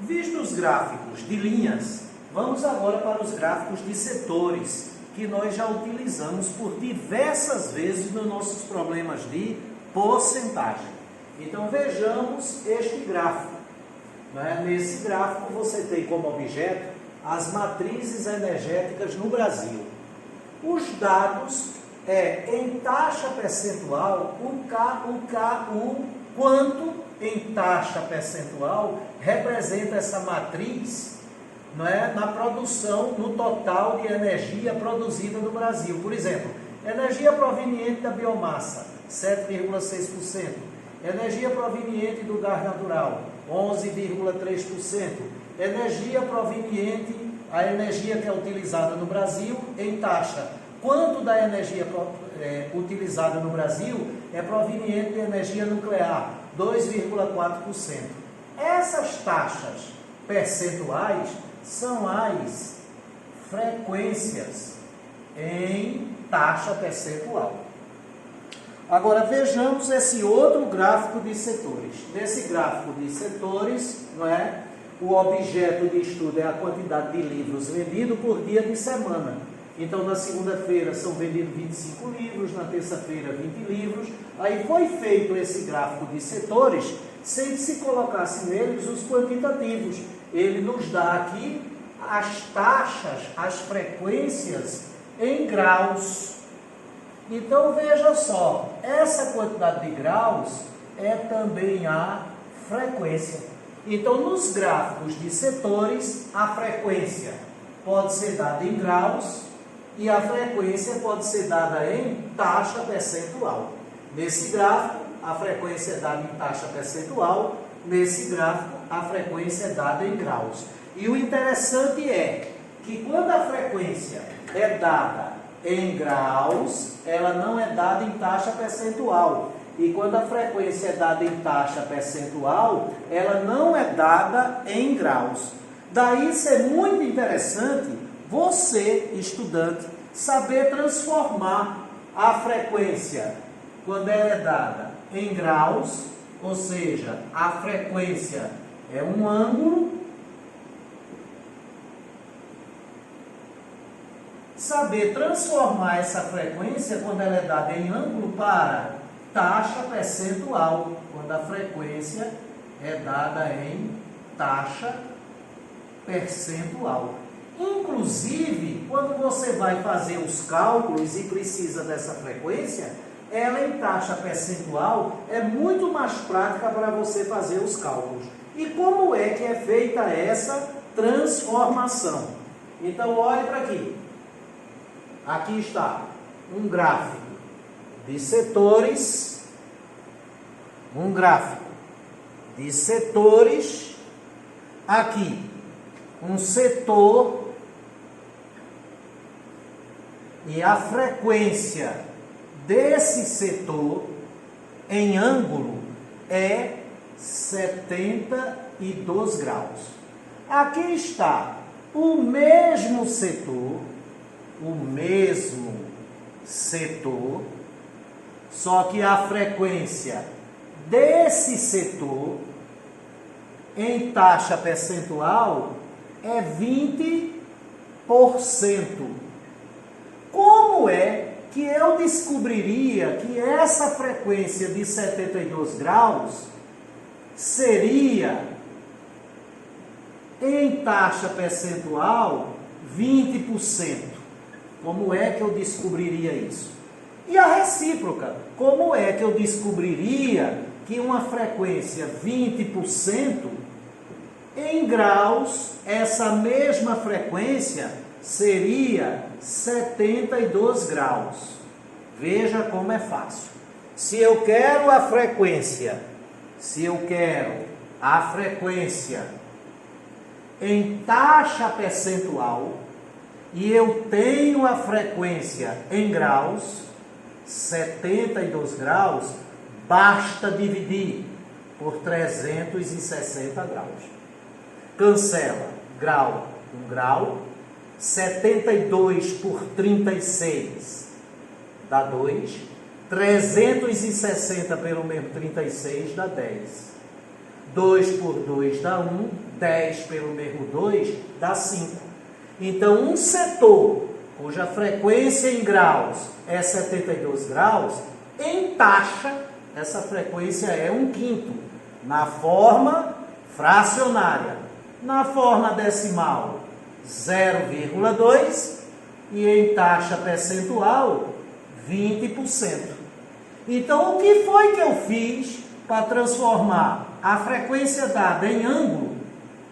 Vistos os gráficos de linhas, vamos agora para os gráficos de setores, que nós já utilizamos por diversas vezes nos nossos problemas de porcentagem. Então vejamos este gráfico. Nesse gráfico você tem como objeto as matrizes energéticas no Brasil. Os dados em taxa percentual, quanto em taxa percentual representa essa matriz na produção, no total de energia produzida no Brasil. Por exemplo, energia proveniente da biomassa, 7,6%. Energia proveniente do gás natural, 11,3%. Energia proveniente, a energia que é utilizada no Brasil, em taxa. Quanto da energia utilizada no Brasil é proveniente de energia nuclear? 2,4%. Essas taxas percentuais são as frequências em taxa percentual. Agora vejamos esse outro gráfico de setores. Nesse gráfico de setores, o objeto de estudo é a quantidade de livros vendidos por dia de semana. Então, na segunda-feira são vendidos 25 livros, na terça-feira 20 livros. Aí foi feito esse gráfico de setores sem que se colocasse neles os quantitativos. Ele nos dá aqui as taxas, as frequências em graus. Então, veja só, essa quantidade de graus é também a frequência. Então, nos gráficos de setores, a frequência pode ser dada em graus e a frequência pode ser dada em taxa percentual. Nesse gráfico, a frequência é dada em taxa percentual, nesse gráfico, a frequência é dada em graus. E o interessante é que quando a frequência é dada em graus, ela não é dada em taxa percentual. E quando a frequência é dada em taxa percentual, ela não é dada em graus. Daí ser muito interessante você, estudante, saber transformar a frequência, quando ela é dada em graus, ou seja, a frequência é um ângulo, saber transformar essa frequência, quando ela é dada em ângulo, para taxa percentual, quando a frequência é dada em taxa percentual. Inclusive, quando você vai fazer os cálculos e precisa dessa frequência, ela em taxa percentual é muito mais prática para você fazer os cálculos. E como é que é feita essa transformação? Então, olhe para aqui. Aqui está um gráfico de setores, aqui um setor e a frequência desse setor em ângulo é 72 graus. Aqui está o mesmo setor, só que a frequência desse setor em taxa percentual é 20%. Como é que eu descobriria que essa frequência de 72 graus seria em taxa percentual 20%? Como é que eu descobriria isso? E a recíproca, como é que eu descobriria que uma frequência 20%, em graus, essa mesma frequência seria 72 graus? Veja como é fácil. Se eu quero a frequência em taxa percentual, e eu tenho a frequência em graus, 72 graus, basta dividir por 360 graus. Cancela grau com grau, 72 por 36 dá 2, 360 pelo mesmo 36 dá 10. 2 por 2 dá 1, 10 pelo mesmo 2 dá 5. Então, um setor cuja frequência em graus é 72 graus, em taxa, essa frequência é 1/5, na forma fracionária. Na forma decimal, 0,2 e em taxa percentual, 20%. Então, o que foi que eu fiz para transformar a frequência dada em ângulo,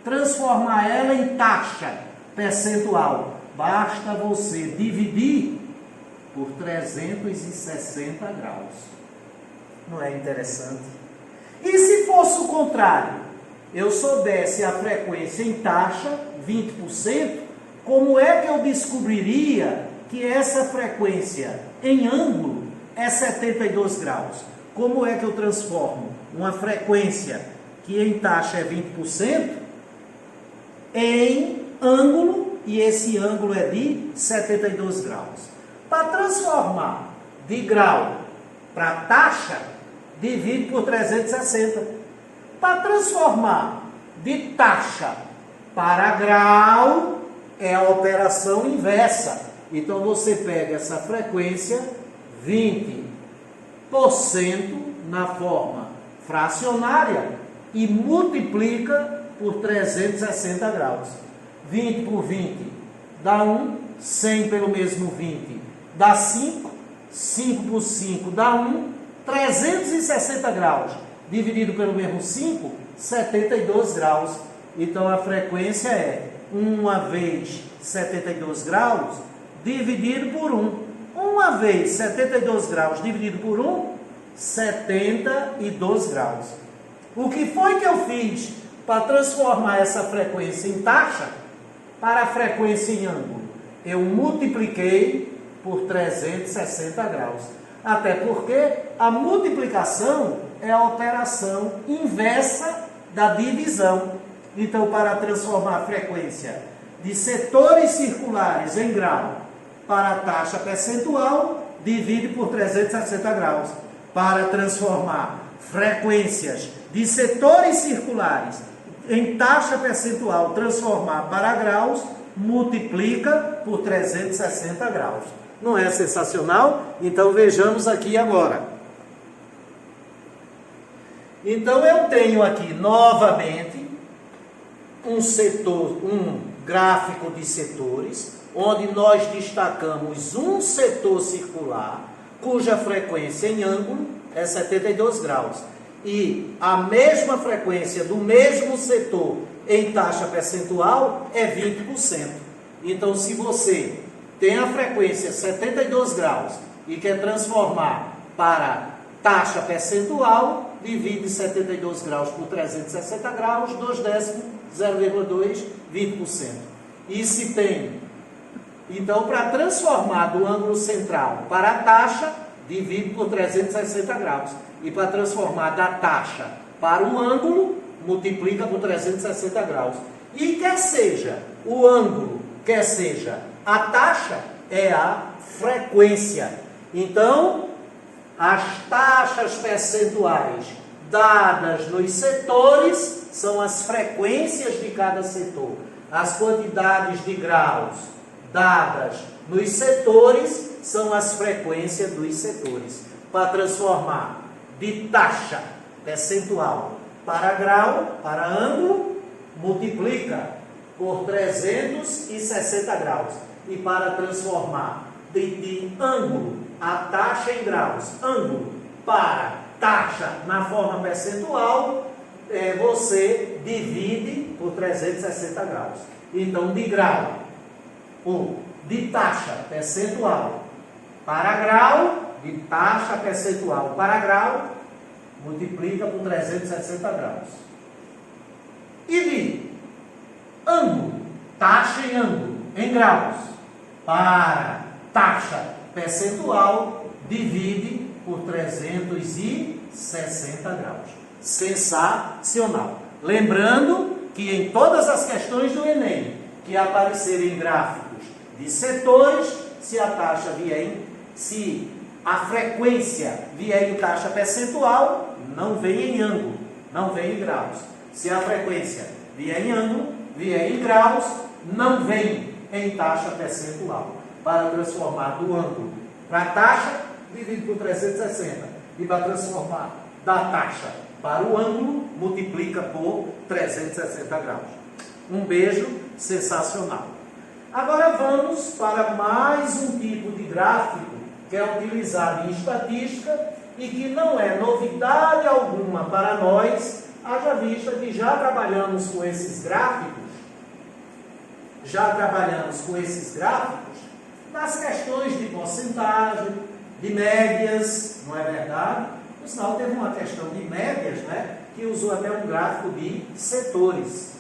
transformar ela em taxa percentual? Basta você dividir por 360 graus. Não é interessante? E se fosse o contrário? Eu soubesse a frequência em taxa, 20%, como é que eu descobriria que essa frequência em ângulo é 72 graus? Como é que eu transformo uma frequência que em taxa é 20% em ângulo, e esse ângulo é de 72 graus? Para transformar de grau para taxa, divide por 360. Para transformar de taxa para grau, é a operação inversa. Então, você pega essa frequência, 20% na forma fracionária, e multiplica por 360 graus. 20 por 20 dá 1, 100 pelo mesmo 20 dá 5, 5 por 5 dá 1, 360 graus dividido pelo mesmo 5, 72 graus. Então, a frequência é 1 vezes 72 graus dividido por 1. 1 vezes 72 graus dividido por 1, 72 graus. O que foi que eu fiz para transformar essa frequência em taxa para a frequência em ângulo? Eu multipliquei por 360 graus. Até porque a multiplicação é a operação inversa da divisão. Então, para transformar a frequência de setores circulares em grau para a taxa percentual, divide por 360 graus. Para transformar frequências de setores circulares em taxa percentual, transformar para graus, multiplica por 360 graus. Não é sensacional? Então, vejamos aqui agora. Então, eu tenho aqui novamente um setor, um gráfico de setores, onde nós destacamos um setor circular, cuja frequência em ângulo é 72 graus. E a mesma frequência do mesmo setor em taxa percentual é 20%. Então, se você tem a frequência 72 graus e quer transformar para taxa percentual, divide 72 graus por 360 graus, 2 décimos, 0,2, 20%. E se tem, então, para transformar do ângulo central para a taxa, divide por 360 graus. E para transformar da taxa para o ângulo, multiplica por 360 graus. E quer seja o ângulo, quer seja a taxa, é a frequência. Então, as taxas percentuais dadas nos setores são as frequências de cada setor. As quantidades de graus dadas nos setores são as frequências dos setores. Para transformar de taxa percentual para grau, para ângulo, multiplica por 360 graus. E para transformar de ângulo a taxa em graus, ângulo para taxa na forma percentual, você divide por 360 graus. Então, de grau, ou de taxa percentual para grau, de taxa percentual para grau, multiplica por 360 graus. E de ângulo, taxa em ângulo, em graus, para taxa percentual, divide por 360 graus. Sensacional! Lembrando que em todas as questões do Enem que aparecerem gráficos de setores, se a taxa vier se a frequência vier em taxa percentual, não vem em ângulo, não vem em graus. Se a frequência vier em ângulo, vier em graus, não vem em taxa percentual. Para transformar do ângulo para a taxa, divide por 360. E para transformar da taxa para o ângulo, multiplica por 360 graus. Um beijo sensacional. Agora vamos para mais um tipo de gráfico que é utilizado em estatística e que não é novidade alguma para nós, haja vista que já trabalhamos com esses gráficos, nas questões de porcentagem, de médias, não é verdade? Por sinal, teve uma questão de médias, né, que usou até um gráfico de setores.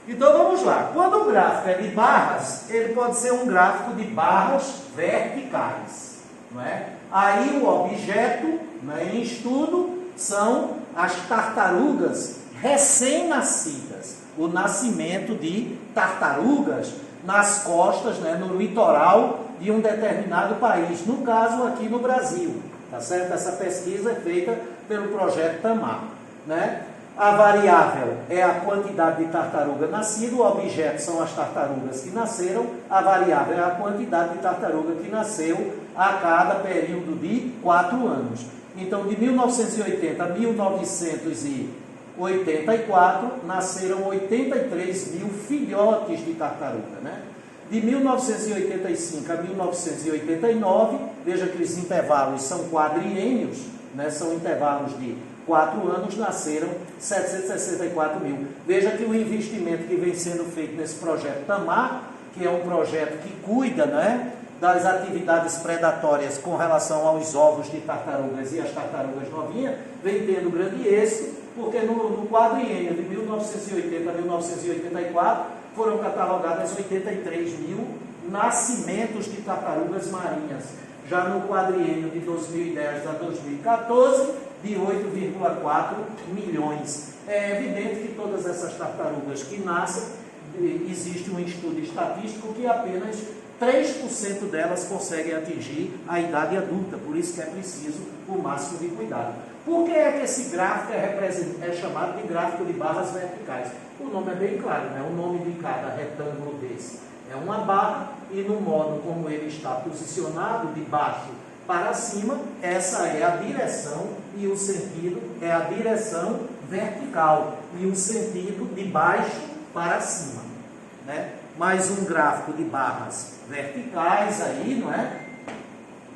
Então vamos lá, quando o gráfico é de barras, ele pode ser um gráfico de barras verticais, não é? Aí o objeto, né, em estudo são as tartarugas recém-nascidas, o nascimento de tartarugas nas costas, né, no litoral de um determinado país, no caso aqui no Brasil, tá certo? Essa pesquisa é feita pelo projeto Tamar, né? A variável é a quantidade de tartaruga nascida, o objeto são as tartarugas que nasceram, a variável é a quantidade de tartaruga que nasceu a cada período de 4 anos. Então, de 1980 a 1984, nasceram 83 mil filhotes de tartaruga, né? De 1985 a 1989, veja que os intervalos são quadriênios, né? São intervalos de 4 anos, nasceram 764 mil. Veja que o investimento que vem sendo feito nesse projeto Tamar, que é um projeto que cuida, né, das atividades predatórias com relação aos ovos de tartarugas e as tartarugas novinhas, vem tendo grande êxito, porque no quadriênio de 1980 a 1984 foram catalogadas 83 mil nascimentos de tartarugas marinhas. Já no quadriênio de 2010 a 2014, de 8,4 milhões. É evidente que todas essas tartarugas que nascem, existe um estudo estatístico que apenas 3% delas conseguem atingir a idade adulta, por isso que é preciso o máximo de cuidado. Por que é que esse gráfico é chamado de gráfico de barras verticais? O nome é bem claro, né? O nome de cada retângulo desse é uma barra e no modo como ele está posicionado, de baixo para cima, essa é a direção e o sentido é a direção vertical e o sentido de baixo para cima, né? Mais um gráfico de barras verticais aí, não é?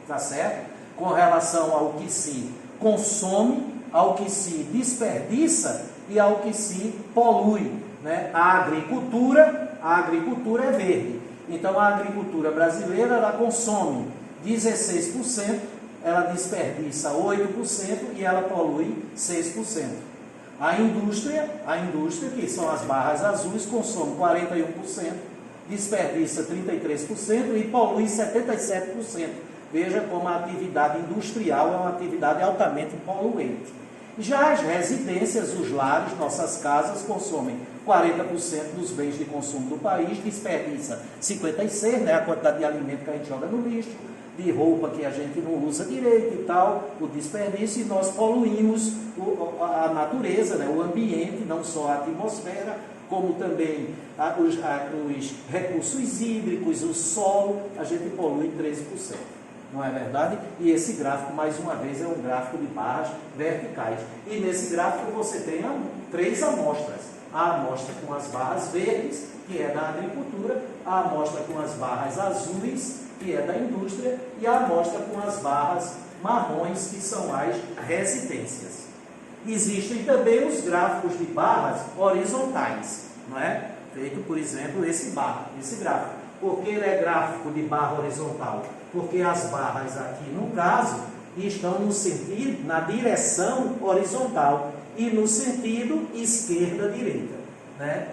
Tá certo? Com relação ao que se consome, ao que se desperdiça e ao que se polui, né? A agricultura é verde. Então a agricultura brasileira, ela consome 16%, ela desperdiça 8% e ela polui 6%. A indústria, que são as barras azuis, consome 41%, desperdiça 33% e polui 77%. Veja como a atividade industrial é uma atividade altamente poluente. Já as residências, os lares, nossas casas, consomem 40% dos bens de consumo do país, desperdiça 56%, né, a quantidade de alimento que a gente joga no lixo, de roupa que a gente não usa direito e tal, o desperdício, e nós poluímos a natureza, né, o ambiente, não só a atmosfera, como também os recursos hídricos, o solo, a gente polui 13%. Não é verdade? E esse gráfico, mais uma vez, é um gráfico de barras verticais. E nesse gráfico você tem 3 amostras. A amostra com as barras verdes, que é da agricultura, a amostra com as barras azuis, que é da indústria, e a amostra com as barras marrons, que são as residências. Existem também os gráficos de barras horizontais, não é? Feito, por exemplo, esse gráfico. Por que ele é gráfico de barra horizontal? Porque as barras aqui, no caso, estão no sentido, na direção horizontal e no sentido esquerda-direita, né?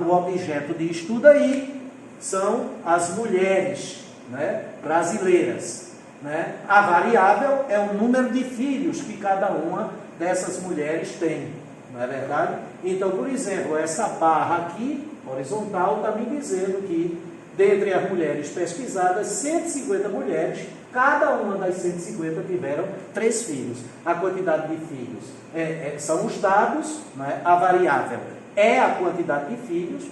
O objeto de estudo aí são as mulheres, né, brasileiras, né? A variável é o número de filhos que cada uma dessas mulheres tem, não é verdade? Então, por exemplo, essa barra aqui, horizontal, está me dizendo que dentre as mulheres pesquisadas, 150 mulheres Cada uma das 150 tiveram 3 filhos. A quantidade de filhos são os dados, né? A variável é a quantidade de filhos,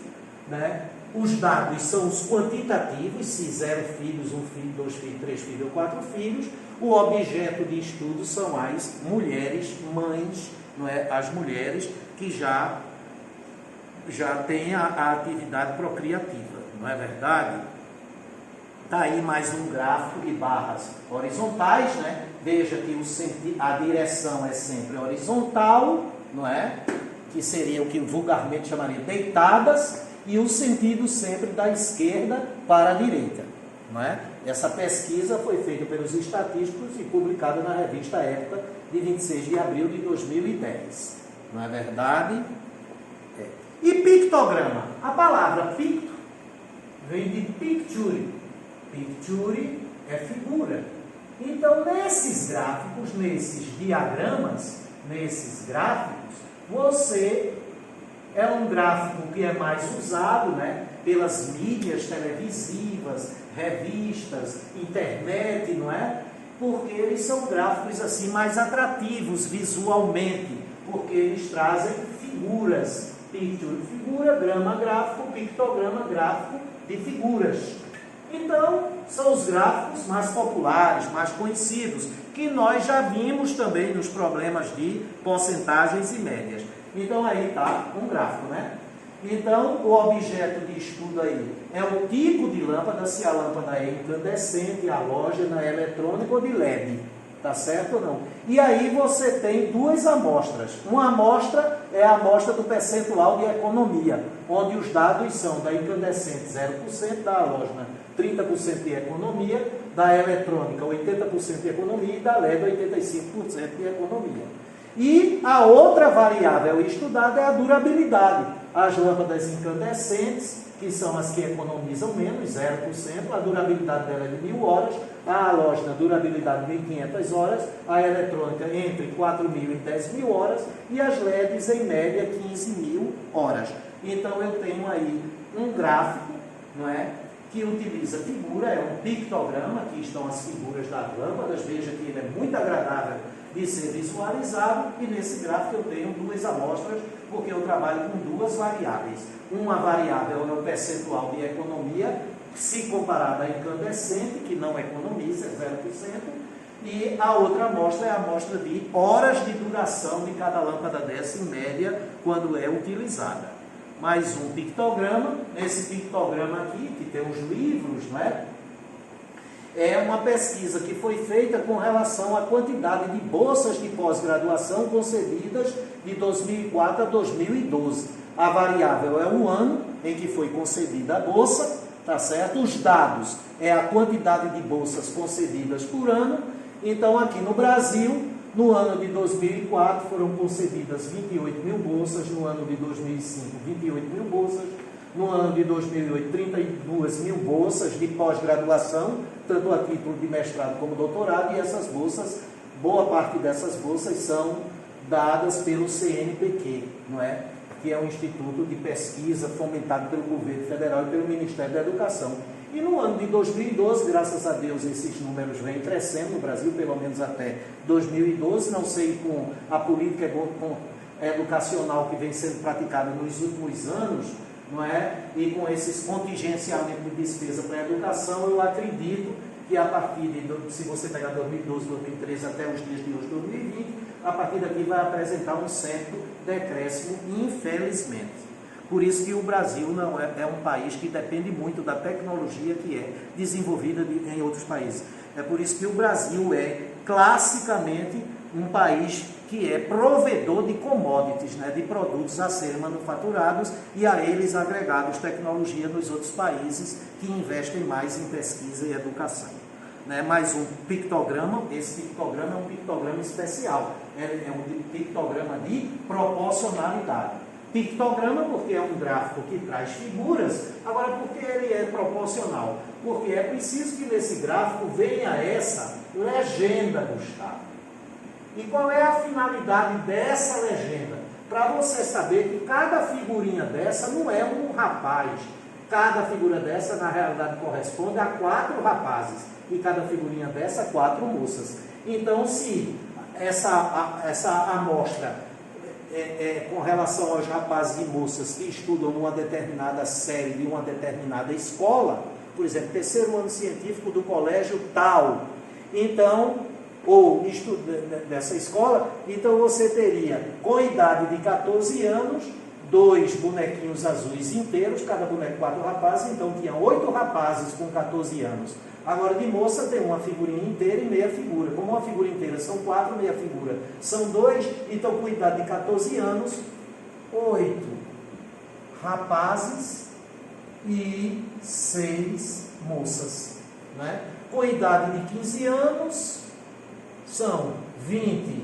né? Os dados são os quantitativos, se 0 filhos, 1 filho, 2 filhos, 3 filhos ou 4 filhos. O objeto de estudo são as mulheres, mães, não é? As mulheres que já têm a atividade procriativa, não é verdade? Está aí mais um gráfico de barras horizontais, né? Veja que a direção é sempre horizontal, não é? Que seria o que vulgarmente chamaria deitadas, e o sentido sempre da esquerda para a direita, não é? Essa pesquisa foi feita pelos estatísticos e publicada na revista Época de 26 de abril de 2010, não é verdade? E pictograma? A palavra picto vem de picture. Picture é figura. Então, nesses gráficos, nesses diagramas, nesses gráficos, você é um gráfico que é mais usado, né, pelas mídias televisivas, revistas, internet, não é? Porque eles são gráficos assim mais atrativos visualmente, porque eles trazem figuras. Picture, figura, grama, gráfico, pictograma, gráfico de figuras. Então, são os gráficos mais populares, mais conhecidos, que nós já vimos também nos problemas de porcentagens e médias. Então, aí está um gráfico, né? Então, o objeto de estudo aí é o tipo de lâmpada, se a lâmpada é incandescente, halógena, eletrônica ou de LED. Tá certo ou não? E aí você tem 2 amostras. Uma amostra é a amostra do percentual de economia, onde os dados são da incandescente 0%, da halógena 30% de economia, da eletrônica 80% de economia e da LED 85% de economia. E a outra variável estudada é a durabilidade. As lâmpadas incandescentes, que são as que economizam menos, 0%, a durabilidade dela é de 1.000 horas, a halógena, durabilidade de 1.500 horas, a eletrônica entre 4.000 e 10.000 horas, e as LEDs, em média, 15.000 horas. Então, eu tenho aí um gráfico, não é, que utiliza figura, é um pictograma, aqui estão as figuras das lâmpadas, veja que ele é muito agradável de ser visualizado, e nesse gráfico eu tenho 2 amostras, porque eu trabalho com 2 variáveis. Uma variável é o percentual de economia, se comparada à incandescente, que não economiza, é 0%, e a outra amostra é a amostra de horas de duração de cada lâmpada dessa, em média, quando é utilizada. Mais um pictograma. Esse pictograma aqui, que tem os livros, né? É uma pesquisa que foi feita com relação à quantidade de bolsas de pós-graduação concedidas de 2004 a 2012. A variável é o ano em que foi concedida a bolsa, tá certo? Os dados é a quantidade de bolsas concedidas por ano. Então, aqui no Brasil, no ano de 2004 foram concedidas 28.000 bolsas, no ano de 2005, 28.000 bolsas, no ano de 2008, 32.000 bolsas de pós-graduação, tanto a título de mestrado como doutorado, e essas bolsas, boa parte dessas bolsas são dadas pelo CNPq, não é? Que é um instituto de pesquisa fomentado pelo governo federal e pelo Ministério da Educação. E no ano de 2012, graças a Deus, esses números vêm crescendo no Brasil, pelo menos até 2012, não sei com a política educacional que vem sendo praticada nos últimos anos, não é? E com esses contingenciamentos de despesa para a educação, eu acredito que a partir de, se você pegar 2012, 2013 até os dias de hoje, 2020, a partir daqui vai apresentar um certo decréscimo, infelizmente. Por isso que o Brasil não é um país que depende muito da tecnologia que é desenvolvida em outros países. É por isso que o Brasil é classicamente um país que é provedor de commodities, né, de produtos a serem manufaturados e a eles agregados tecnologia nos outros países que investem mais em pesquisa e educação. Né? Mais um pictograma, esse pictograma é um pictograma especial, é um pictograma de proporcionalidade. Pictograma porque é um gráfico que traz figuras, agora porque ele é proporcional? Porque é preciso que nesse gráfico venha essa legenda, Gustavo. E qual é a finalidade dessa legenda? Para você saber que cada figurinha dessa não é um rapaz, Cada figura dessa, na realidade, corresponde a 4 rapazes. E cada figurinha dessa, 4 moças. Então, se essa amostra com relação aos rapazes e moças que estudam numa determinada série de uma determinada escola, por exemplo, terceiro ano científico do colégio tal, então, ou dessa escola, então você teria, com idade de 14 anos, 2 bonequinhos azuis inteiros, cada boneco 4 rapazes, então tinha 8 rapazes com 14 anos. Agora, de moça, tem uma figurinha inteira e meia figura. Como uma figura inteira são 4, meia figura são 2, então, com idade de 14 anos, 8 rapazes e 6 moças. Né? Com idade de 15 anos, são 20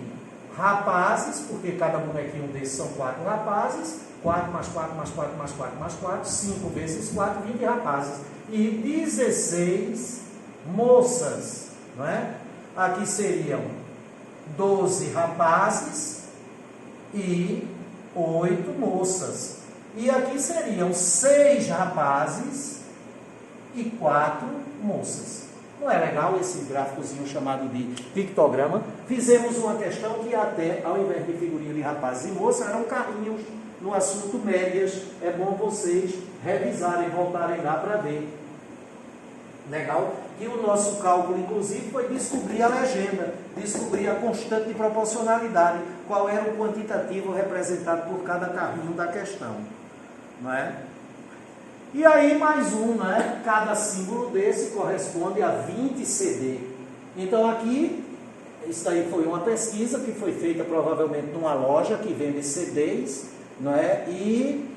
rapazes, porque cada bonequinho desses são 4 rapazes, 4 mais 4 mais 4 mais 4 mais 4, 5 vezes 4, 20 rapazes. E 16 moças, não é? Aqui seriam 12 rapazes e 8 moças. E aqui seriam 6 rapazes e 4 moças. Não é legal esse gráficozinho chamado de pictograma? Fizemos uma questão que até, ao invés de figurinha de rapazes e moças, eram carrinhos no assunto médias. É bom vocês revisarem, voltarem lá para ver. Legal? E o nosso cálculo, inclusive, foi descobrir a legenda, descobrir a constante de proporcionalidade, qual era o quantitativo representado por cada carrinho da questão. Não é? E aí mais um, né? Cada símbolo desse corresponde a 20 CD. Então aqui, isso aí foi uma pesquisa que foi feita provavelmente numa loja que vende CDs, não é? E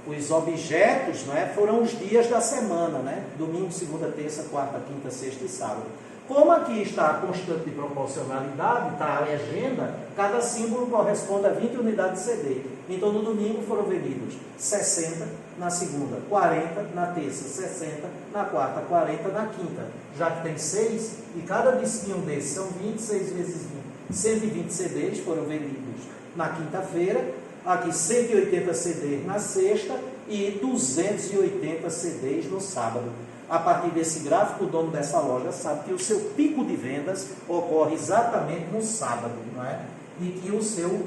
os objetos, não é? Foram os dias da semana, né? Domingo, segunda, terça, quarta, quinta, sexta e sábado. Como aqui está a constante de proporcionalidade, está a legenda, cada símbolo corresponde a 20 unidades de CD. Então, no domingo foram vendidos 60, na segunda, 40, na terça, 60, na quarta, 40, na quinta. Já que tem 6, e cada disquinho desses são 26 vezes 20. 120 CDs foram vendidos na quinta-feira, aqui 180 CDs na sexta e 280 CDs no sábado. A partir desse gráfico, o dono dessa loja sabe que o seu pico de vendas ocorre exatamente no sábado, não é? E que o seu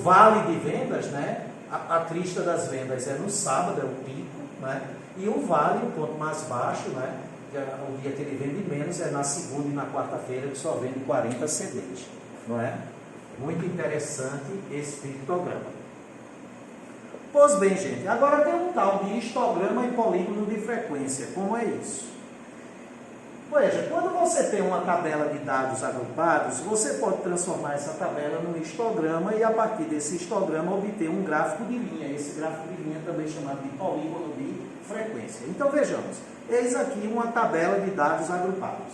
vale de vendas, né? A crista das vendas é no sábado, é o pico, né? E o vale, o ponto mais baixo, né? O dia que ele vende menos é na segunda e na quarta-feira, que só vende 40 CDs, não é? Muito interessante esse pictograma. Pois bem, gente, agora tem um tal de histograma e polígono de frequência. Como é isso? Veja, quando você tem uma tabela de dados agrupados, você pode transformar essa tabela num histograma e, a partir desse histograma, obter um gráfico de linha. Esse gráfico de linha também chamado de polígono de frequência. Então, vejamos. Eis aqui uma tabela de dados agrupados.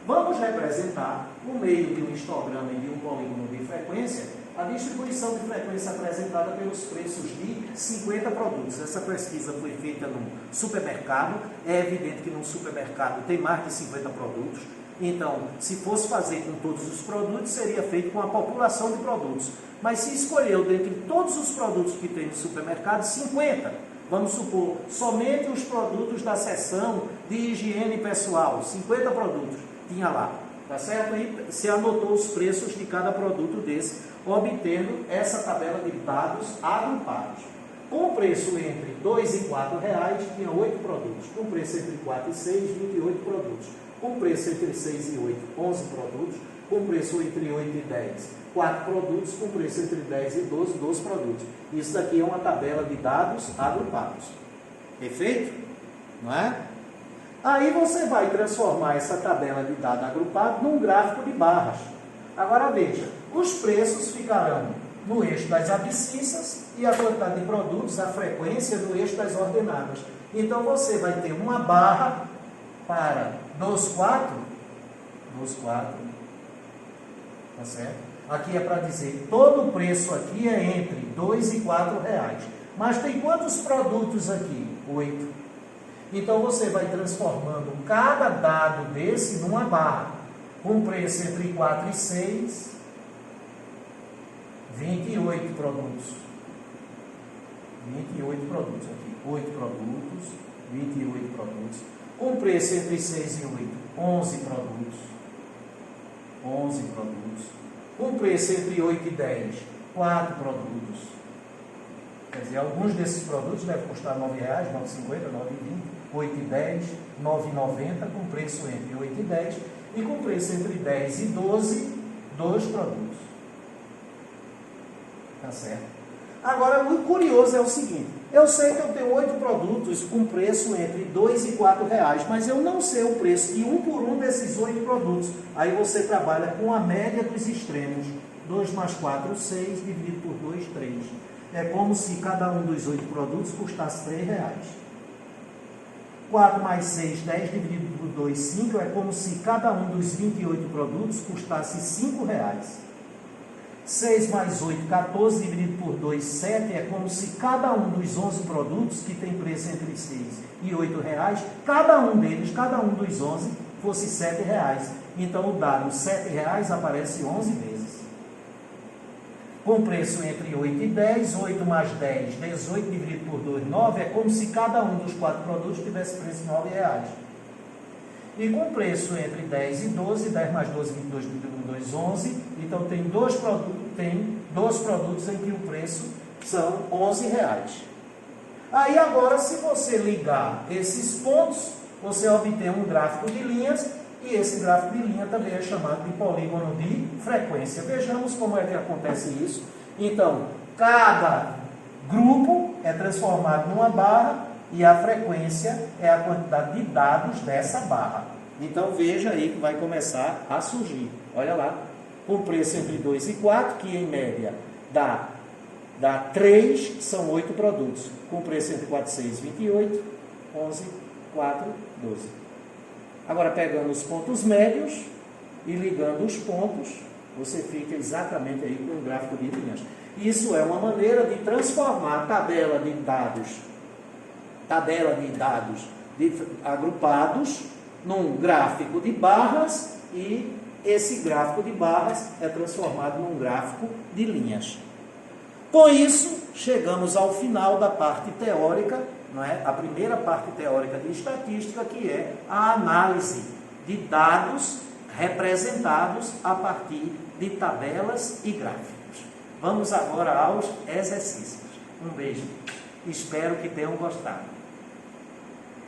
Vamos representar, por meio de um histograma e de um polígono de frequência, a distribuição de frequência apresentada pelos preços de 50 produtos. Essa pesquisa foi feita num supermercado. É evidente que num supermercado tem mais de 50 produtos. Então, se fosse fazer com todos os produtos, seria feito com a população de produtos. Mas se escolheu, dentre todos os produtos que tem no supermercado, 50. Vamos supor, somente os produtos da seção de higiene pessoal, 50 produtos, tinha lá. Tá certo? E se anotou os preços de cada produto desse, obtendo essa tabela de dados agrupados. Com preço entre R$ 2 e R$ 4, tinha 8 produtos. Com preço entre 4 e 6, 28 produtos. Com preço entre 6 e 8, 11 produtos. Com preço entre 8 e 10, 4 produtos. Com preço entre 10 e 12, 12 produtos. Isso daqui é uma tabela de dados agrupados. Perfeito? Não é? Aí você vai transformar essa tabela de dados agrupados num gráfico de barras. Agora veja, os preços ficarão no eixo das abscissas e a quantidade de produtos, a frequência no eixo das ordenadas. Então você vai ter uma barra para 2,4, tá certo? Aqui é para dizer, todo o preço aqui é entre R$ 2 e R$ 4. Mas tem quantos produtos aqui? 8. Então você vai transformando cada dado desse numa barra, com preço entre 4 e 6, 28 produtos. 28 produtos aqui. 8 produtos, 28 produtos. Com preço entre 6 e 8, 11 produtos. 11 produtos. Com preço entre 8 e 10, 4 produtos. Quer dizer, alguns desses produtos devem custar R$ 9,00, R$ 9,50, R$ 9,20, 8 e 10, R$ 9,90, com preço entre 8 e 10, e com preço entre 10 e 12, 2 produtos. Tá certo? Agora, o curioso é o seguinte, eu sei que eu tenho 8 produtos com preço entre 2 e 4 reais, mas eu não sei o preço de um por um desses 8 produtos. Aí você trabalha com a média dos extremos. 2 mais 4, 6, dividido por 2, 3. É como se cada um dos 8 produtos custasse R$ 3,00. 4 mais 6, 10, dividido por 2, 5. É como se cada um dos 28 produtos custasse R$ 5,00. 6 mais 8, 14, dividido por 2, 7. É como se cada um dos 11 produtos, que tem preço entre 6 e 8 reais, cada um deles, cada um dos 11, fosse 7 reais. Então, o dado 7 reais aparece 11 vezes. Com preço entre 8 e 10, 8 mais 10, 18, dividido por 2, 9. É como se cada um dos 4 produtos tivesse preço de 9 reais. E com preço entre 10 e 12, 10 mais 12, 22, dividido por 2, 11. Então, tem dois produtos em que o preço são 11 reais. Aí, agora, se você ligar esses pontos, você obtém um gráfico de linhas, e esse gráfico de linha também é chamado de polígono de frequência. Vejamos como é que acontece isso. Então, cada grupo é transformado numa barra, e a frequência é a quantidade de dados dessa barra. Então, veja aí que vai começar a surgir. Olha lá. Com preço entre 2 e 4, que em média dá 3, são 8 produtos. Com preço entre 4 e 6, 28, 11, 4, 12. Agora, pegando os pontos médios e ligando os pontos, você fica exatamente aí com um gráfico de linhas. Isso é uma maneira de transformar a tabela de dados agrupados num gráfico de barras, e esse gráfico de barras é transformado num gráfico de linhas. Com isso, chegamos ao final da parte teórica, não é? A primeira parte teórica de estatística, que é a análise de dados representados a partir de tabelas e gráficos. Vamos agora aos exercícios. Um beijo. Espero que tenham gostado.